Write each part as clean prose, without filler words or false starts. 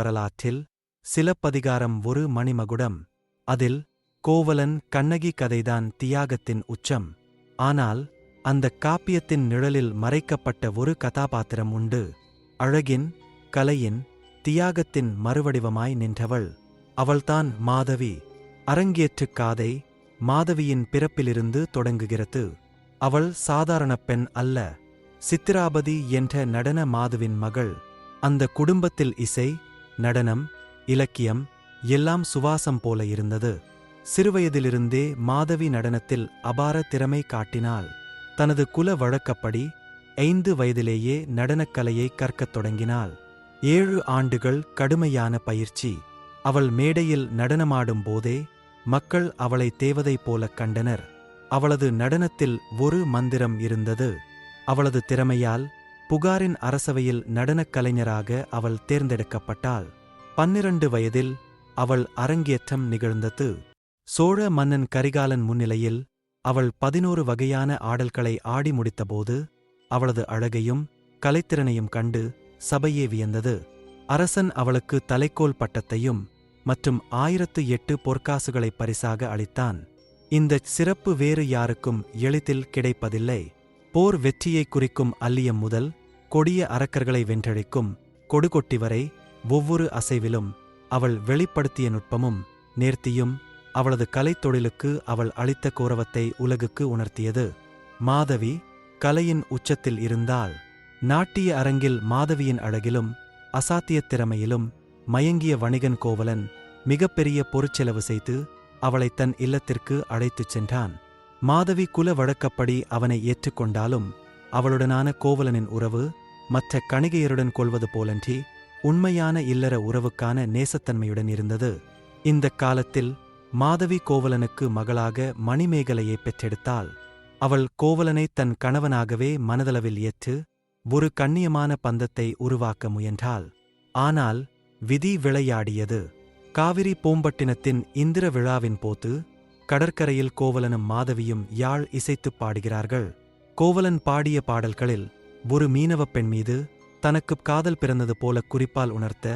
வரலாற்றில் சிலப்பதிகாரம் ஒரு மணிமகுடம். அதில் கோவலன் கண்ணகி கதைதான் தியாகத்தின் உச்சம். ஆனால் அந்தக் காப்பியத்தின் நிழலில் மறைக்கப்பட்ட ஒரு கதாபாத்திரம் உண்டு. அழகின், கலையின், தியாகத்தின் மறுவடிவமாய் நின்றவள். அவள்தான் மாதவி. அரங்கேற்றுக் காதை மாதவியின் பிறப்பிலிருந்து தொடங்குகிறது. அவள் சாதாரணப் பெண் அல்ல. சித்திராபதி என்ற நடன மாதுவின் மகள். அந்த குடும்பத்தில் இசை, நடனம், இலக்கியம் எல்லாம் சுவாசம் போல இருந்தது. சிறுவயதிலிருந்தே மாதவி நடனத்தில் அபார திறமை காட்டினாள். தனது குல வழக்கப்படி 5 வயதிலேயே நடனக்கலையை கற்கத் தொடங்கினாள். 7 ஆண்டுகள் கடுமையான பயிற்சி. அவள் மேடையில் நடனமாடும் போதே மக்கள் அவளை தேவதை போலக் கண்டனர். அவளது நடனத்தில் ஒரு மந்திரம் இருந்தது. அவளது திறமையால் புகாரின் அரசவையில் நடனக் கலைஞராக அவள் தேர்ந்தெடுக்கப்பட்டாள். 12 வயதில் அவள் அரங்கேற்றம் நிகழ்ந்தது. சோழ மன்னன் கரிகாலன் முன்னிலையில் அவள் 11 வகையான ஆடல்களை ஆடி முடித்தபோது அவளது அழகையும் கலைத்திறனையும் கண்டு சபையே வியந்தது. அரசன் அவளுக்கு தலைக்கோல் பட்டத்தையும் மற்றும் 1008 பொற்காசுகளை பரிசாக அளித்தான். இந்தச் சிறப்பு வேறு யாருக்கும் எளிதில் கிடைப்பதில்லை. போர் வெற்றியைக் குறிக்கும் அல்லியம் முதல் கொடிய அரக்கர்களை வென்றழிக்கும் கொடுகொட்டி வரை ஒவ்வொரு அசைவிலும் அவள் வெளிப்படுத்திய நுட்பமும் நேர்த்தியும் அவளது கலைத்தொழிலுக்கு அவள் அளித்த கௌரவத்தை உலகுக்கு உணர்த்தியது. மாதவி கலையின் உச்சத்தில் இருந்தாள். நாட்டிய அரங்கில் மாதவியின் அழகிலும் அசாத்தியத் திறமையிலும் மயங்கிய வணிகன் கோவலன் மிகப்பெரிய பொருட்செலவு செய்து அவளை தன் இல்லத்திற்கு அழைத்துச் சென்றான். மாதவி குல வழக்கப்படி அவனை ஏற்றுக்கொண்டாலும் அவளுடனான கோவலனின் உறவு மற்ற கணிகையருடன் கொள்வது போலன்றி உண்மையான இல்லற உறவுக்கான நேசத்தன்மையுடன் இருந்தது. இந்தக் காலத்தில் மாதவி கோவலனுக்கு மகளாக மணிமேகலையை பெற்றெடுத்தாள். அவள் கோவலனை தன் கணவனாகவே மனதளவில் ஏற்று ஒரு கண்ணியமான பந்தத்தை உருவாக்க முயன்றாள். ஆனால் விதி விளையாடியது. காவிரி பூம்பட்டினத்தின் இந்திர விழாவின் போது கடற்கரையில் கோவலனும் மாதவியும் யாழ் இசைத்துப் பாடுகிறார்கள். கோவலன் பாடிய பாடல்களில் ஒரு மீனவப் பெண் மீது தனக்குக் காதல் பிறந்தது போல குறிப்பால் உணர்த்த,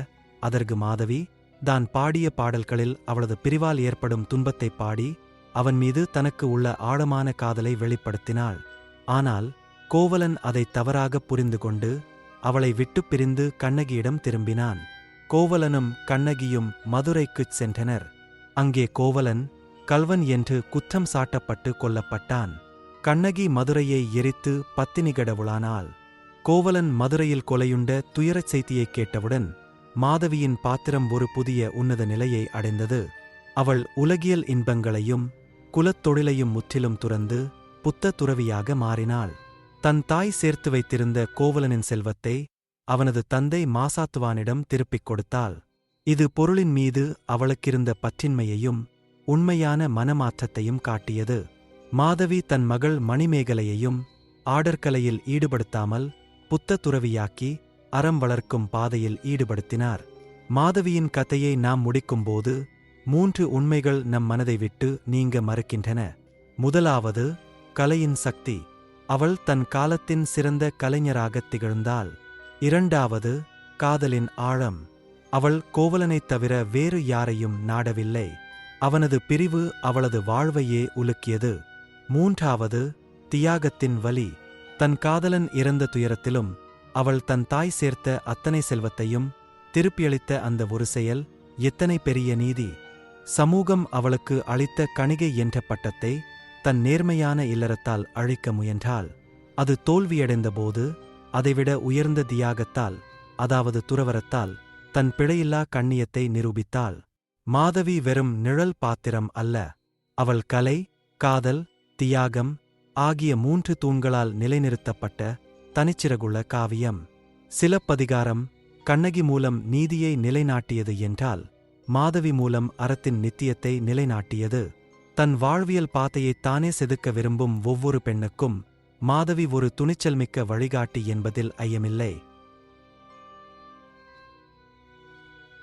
அதற்கு மாதவி தான் பாடிய பாடல்களில் அவளது பிரிவால் ஏற்படும் துன்பத்தைப் பாடி அவன் மீது தனக்கு உள்ள ஆழமான காதலை வெளிப்படுத்தினாள். ஆனால் கோவலன் அதை தவறாகப் புரிந்து கொண்டு அவளை விட்டுப் பிரிந்து கண்ணகியிடம் திரும்பினான். கோவலனும் கண்ணகியும் மதுரைக்குச் சென்றனர். அங்கே கோவலன் கள்வன் என்று குற்றம் சாட்டப்பட்டு கொல்லப்பட்டான். கண்ணகி மதுரையை எரித்து பத்தினிகடவுளானாள். கோவலன் மதுரையில் கொலையுண்ட துயரச் செய்தியைக் கேட்டவுடன் மாதவியின் பாத்திரம் ஒரு புதிய உன்னத நிலையை அடைந்தது. அவள் உலகியல் இன்பங்களையும் குலத் தொழிலையும் முற்றிலும் துறந்து புத்த துறவியாக மாறினாள். தன் தாய் சேர்த்து வைத்திருந்த கோவலனின் செல்வத்தை அவனது தந்தை மாசாத்துவானிடம் திருப்பிக் கொடுத்தாள். இது பொருளின் மீது அவளுக்கிருந்த பற்றின்மையையும் உண்மையான மனமாற்றத்தையும் காட்டியது. மாதவி தன் மகள் மணிமேகலையையும் ஆடற்கலையில் ஈடுபடுத்தாமல் புத்த துறவியாக்கி அறம் வளர்க்கும் பாதையில் ஈடுபடுத்தினார். மாதவியின் கதையை நாம் முடிக்கும்போது 3 உண்மைகள் நம் மனதை விட்டு நீங்க மறுக்கின்றன. முதலாவது, கலையின் சக்தி. அவள் தன் காலத்தின் சிறந்த கலைஞராகத் திகழ்ந்தாள். இரண்டாவது, காதலின் ஆழம். அவள் கோவலனைத் தவிர வேறு யாரையும் நாடவில்லை. அவனது பிரிவு அவளது வாழ்வையே உலுக்கியது. மூன்றாவது, தியாகத்தின் வலி. தன் காதலன் இறந்த துயரத்திலும் அவள் தன் தாய் சேர்த்த அத்தனை செல்வத்தையும் திருப்பியளித்த அந்த ஒரு செயல் எத்தனை பெரிய நீதி! சமூகம் அவளுக்கு அளித்த கணிகை என்ற பட்டத்தை தன் நேர்மையான இல்லறத்தால் அழிக்க முயன்றாள். அது தோல்வியடைந்தபோது அதைவிட உயர்ந்த தியாகத்தால், அதாவது துறவரத்தால் தன் பிழையில்லா கண்ணியத்தை நிரூபித்தாள். மாதவி வெறும் நிழல் பாத்திரம் அல்ல. அவள் கலை, காதல், தியாகம் ஆகிய 3 தூண்களால் நிலைநிறுத்தப்பட்ட தனிச்சிறகுள்ள காவியம். சிலப்பதிகாரம் கண்ணகி மூலம் நீதியை நிலைநாட்டியது என்றால், மாதவி மூலம் அறத்தின் நித்தியத்தை நிலைநாட்டியது. தன் வாழ்வியல் பாதையைத் தானே செதுக்க விரும்பும் ஒவ்வொரு பெண்ணுக்கும் மாதவி ஒரு துணிச்சல்மிக்க வழிகாட்டி என்பதில் ஐயமில்லை.